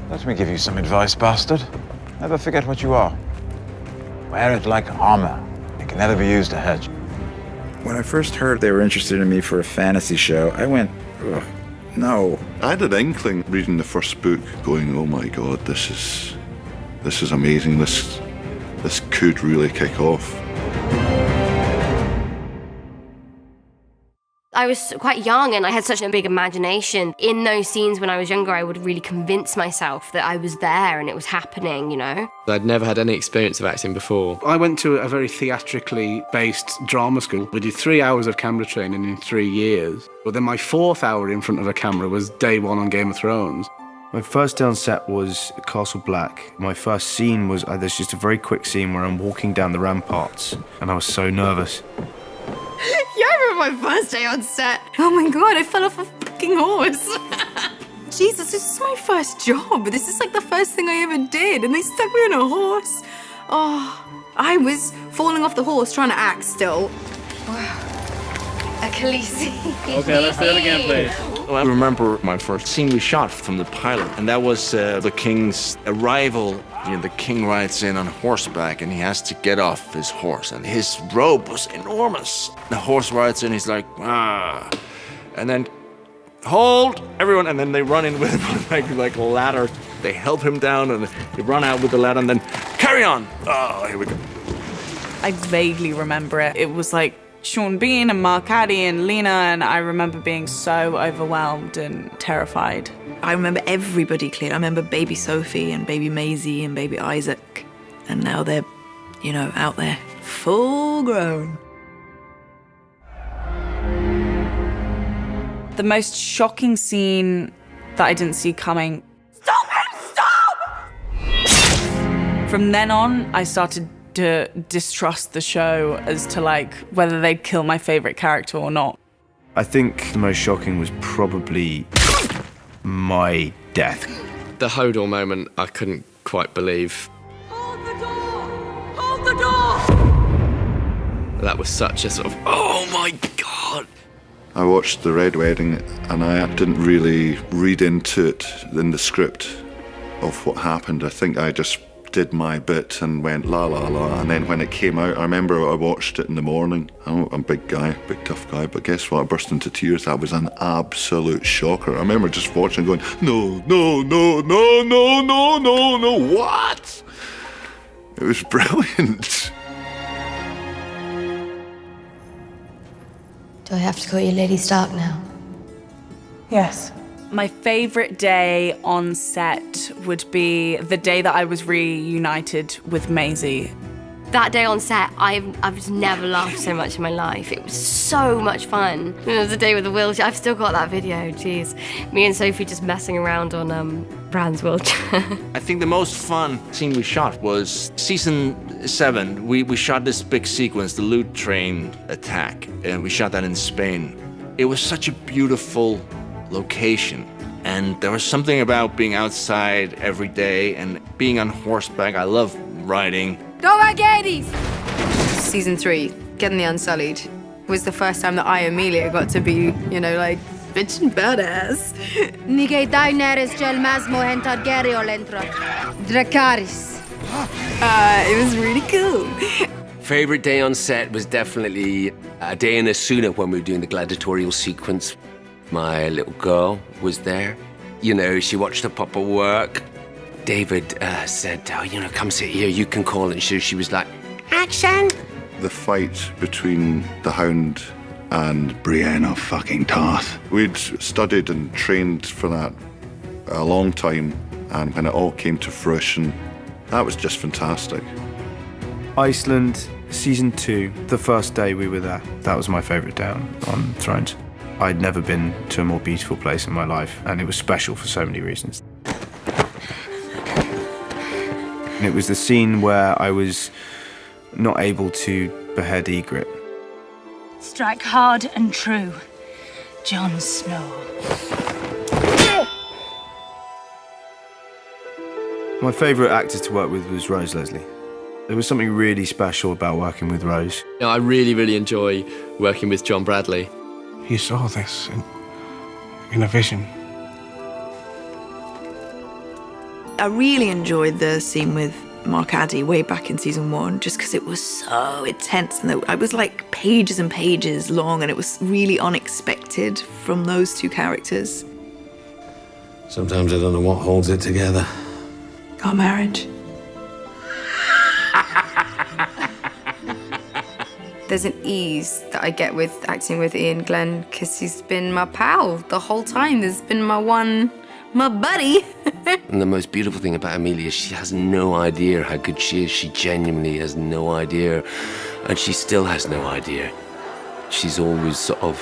Let me give you some advice, bastard. Never forget what you are. Wear it like armor. It can never be used to hurt you. When I first heard they were interested in me for a fantasy show, I went, ugh, no. I had an inkling reading the first book, going, oh my God, this is amazing. This could really kick off. I was quite young and I had such a big imagination. In those scenes when I was younger, I would really convince myself that I was there and it was happening, you know? I'd never had any experience of acting before. I went to a very theatrically based drama school. We did 3 hours of camera training in 3 years. But then my 4th hour in front of a camera was day 1 on Game of Thrones. My first day on set was Castle Black. My first scene was, there's just a very quick scene where I'm walking down the ramparts and I was so nervous. Yeah, I remember my first day on set. Oh my God, I fell off a fucking horse. Jesus, this is my first job. This is like the first thing I ever did, and they stuck me on a horse. Oh, I was falling off the horse trying to act still. Wow. Achilles. Okay, let's do it again, please. I remember my first scene we shot from the pilot, and that was the king's arrival. You know, the king rides in on horseback, and he has to get off his horse, and his robe was enormous. The horse rides in, he's like, ah, and then, hold, everyone, and then they run in with him like a ladder. They help him down, and they run out with the ladder, and then carry on. Oh, here we go. I vaguely remember it. It was like Sean Bean and Mark Addy and Lena, and I remember being so overwhelmed and terrified. I remember everybody clearly. I remember baby Sophie and baby Maisie and baby Isaac. And now they're, you know, out there, full grown. The most shocking scene that I didn't see coming. Stop him! Stop! From then on, I started to distrust the show as to like whether they'd kill my favorite character or not. I think the most shocking was probably my death. The Hodor moment, I couldn't quite believe. Hold the door! Hold the door! That was such a sort of, oh my God. I watched The Red Wedding, and I didn't really read into it in the script of what happened. I think I just did my bit and went la la la, and then when it came out, I remember I watched it in the morning. I'm a big guy, big tough guy, but guess what? I burst into tears. That was an absolute shocker. I remember just watching going, no, no, no, no, no, no, no, no, what? It was brilliant. Do I have to call you Lady Stark now? Yes. My favorite day on set would be the day that I was reunited with Maisie. That day on set, I've just never laughed so much in my life. It was so much fun. It was the day with the wheelchair. I've still got that video, jeez. Me and Sophie just messing around on Bran's wheelchair. I think the most fun scene we shot was season 7. We shot this big sequence, the loot train attack, and we shot that in Spain. It was such a beautiful location, and there was something about being outside every day and being on horseback. I love riding. Go Agades! Season 3, Getting the Unsullied, was the first time that I, Emilia, got to be, you know, like, bitch and badass. It was really cool. Favorite day on set was definitely a day in a sauna when we were doing the gladiatorial sequence. My little girl was there. You know, she watched the papa work. David said, oh, you know, come sit here, you can call. And she was like, action! The fight between the Hound and Brienne of fucking Tarth. We'd studied and trained for that a long time, and when it all came to fruition, that was just fantastic. Iceland, season 2, the first day we were there. That was my favourite day on Thrones. I'd never been to a more beautiful place in my life, and it was special for so many reasons. And it was the scene where I was not able to behead Egret. Strike hard and true, Jon Snow. My favourite actor to work with was Rose Leslie. There was something really special about working with Rose. You know, I really, really enjoy working with John Bradley. He saw this in a vision. I really enjoyed the scene with Mark Addy way back in season 1, just because it was so intense, and I was like pages and pages long, and it was really unexpected from those two characters. Sometimes I don't know what holds it together. Our marriage. There's an ease that I get with acting with Ian Glenn because he's been my pal the whole time. There's been my buddy. And the most beautiful thing about Emilia, she has no idea how good she is. She genuinely has no idea. And she still has no idea. She's always sort of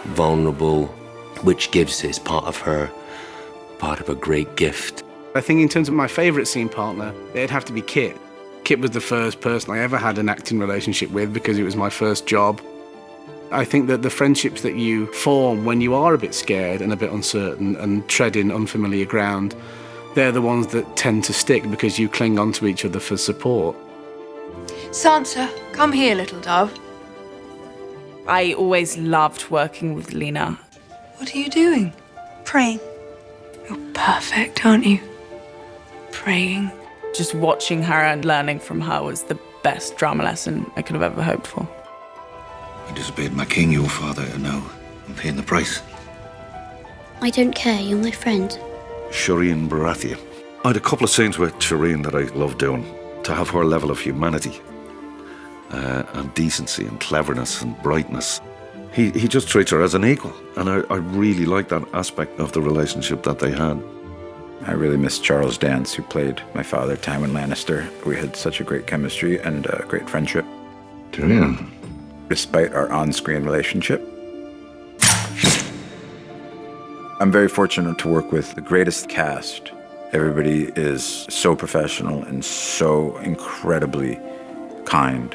vulnerable, which is part of a great gift. I think in terms of my favourite scene partner, it'd have to be Kit. Kit was the first person I ever had an acting relationship with because it was my first job. I think that the friendships that you form when you are a bit scared and a bit uncertain and treading unfamiliar ground, they're the ones that tend to stick because you cling on to each other for support. Sansa, come here, little dove. I always loved working with Lena. What are you doing? Praying. You're perfect, aren't you? Praying. Just watching her and learning from her was the best drama lesson I could have ever hoped for. You disobeyed my king, your father, and now I'm paying the price. I don't care, you're my friend. Shireen Baratheon. I had a couple of scenes with Shireen that I loved doing. To have her level of humanity and decency and cleverness and brightness. He just treats her as an equal, and I really like that aspect of the relationship that they had. I really miss Charles Dance, who played my father, Tywin Lannister. We had such a great chemistry and a great friendship. Tyrion. Despite our on-screen relationship. I'm very fortunate to work with the greatest cast. Everybody is so professional and so incredibly kind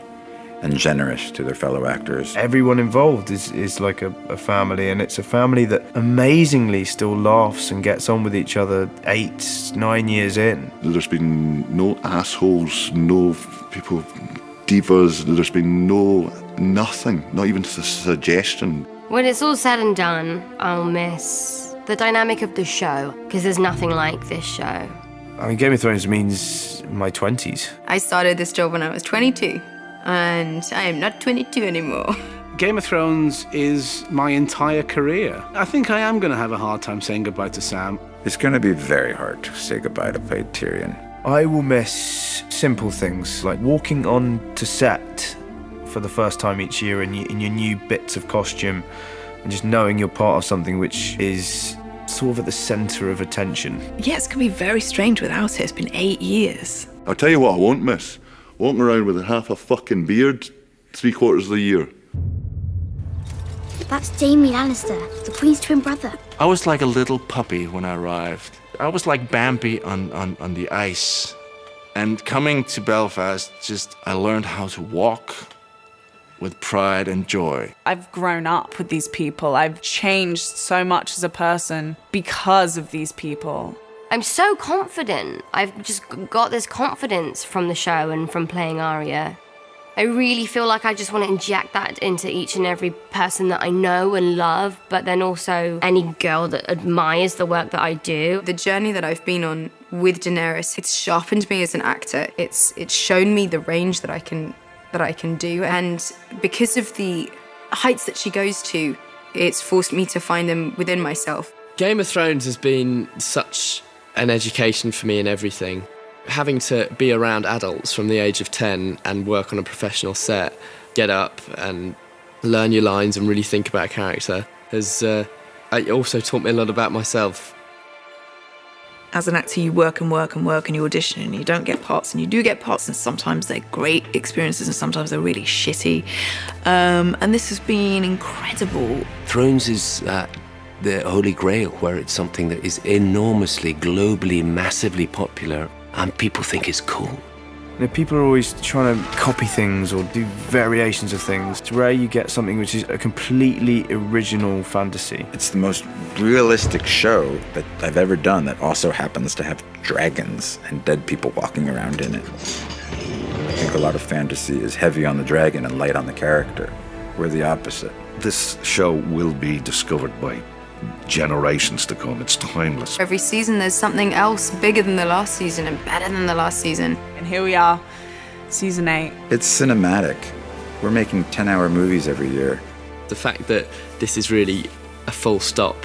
and generous to their fellow actors. Everyone involved is like a family, and it's a family that amazingly still laughs and gets on with each other 8-9 years in. There's been no assholes, no people, divas, there's been nothing, not even a suggestion. When it's all said and done, I'll miss the dynamic of the show, because there's nothing like this show. I mean, Game of Thrones means my 20s. I started this job when I was 22, and I am not 22 anymore. Game of Thrones is my entire career. I think I am going to have a hard time saying goodbye to Sam. It's going to be very hard to say goodbye to play Tyrion. I will miss simple things like walking on to set for the first time each year in your new bits of costume and just knowing you're part of something which is sort of at the centre of attention. Yeah, it's going to be very strange without it. It's been 8 years. I'll tell you what I won't miss. Walking around with half a fucking beard 3/4 of the year. That's Jaime Lannister, the Queen's twin brother. I was like a little puppy when I arrived. I was like Bambi on the ice. And coming to Belfast, I learned how to walk with pride and joy. I've grown up with these people. I've changed so much as a person because of these people. I'm so confident. I've just got this confidence from the show and from playing Arya. I really feel like I just want to inject that into each and every person that I know and love, but then also any girl that admires the work that I do. The journey that I've been on with Daenerys, it's sharpened me as an actor. It's shown me the range that I can do, and because of the heights that she goes to, it's forced me to find them within myself. Game of Thrones has been such an education for me in everything. Having to be around adults from the age of 10 and work on a professional set, get up and learn your lines and really think about a character has also taught me a lot about myself. As an actor, you work and work and work and you audition and you don't get parts, and you do get parts, and sometimes they're great experiences and sometimes they're really shitty. And this has been incredible. Thrones is the Holy Grail, where it's something that is enormously, globally, massively popular, and people think it's cool. You know, people are always trying to copy things or do variations of things. It's rare you get something which is a completely original fantasy. It's the most realistic show that I've ever done that also happens to have dragons and dead people walking around in it. I think a lot of fantasy is heavy on the dragon and light on the character. We're the opposite. This show will be discovered by generations to come. It's timeless. Every season there's something else bigger than the last season and better than the last season. And here we are, season 8. It's cinematic. We're making 10-hour movies every year. The fact that this is really a full stop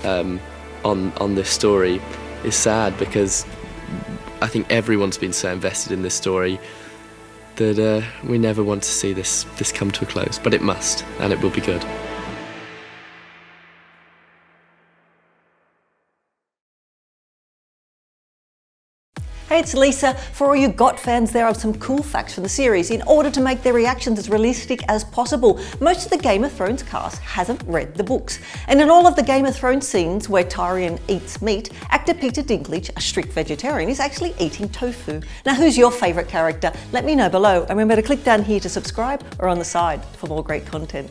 on this story is sad, because I think everyone's been so invested in this story that we never want to see this come to a close. But it must, and it will be good. Hey, it's Lisa. For all you GOT fans, there are some cool facts for the series in order to make their reactions as realistic as possible. Most of the Game of Thrones cast hasn't read the books. And in all of the Game of Thrones scenes where Tyrion eats meat, actor Peter Dinklage, a strict vegetarian, is actually eating tofu. Now, who's your favourite character? Let me know below. And remember to click down here to subscribe or on the side for more great content.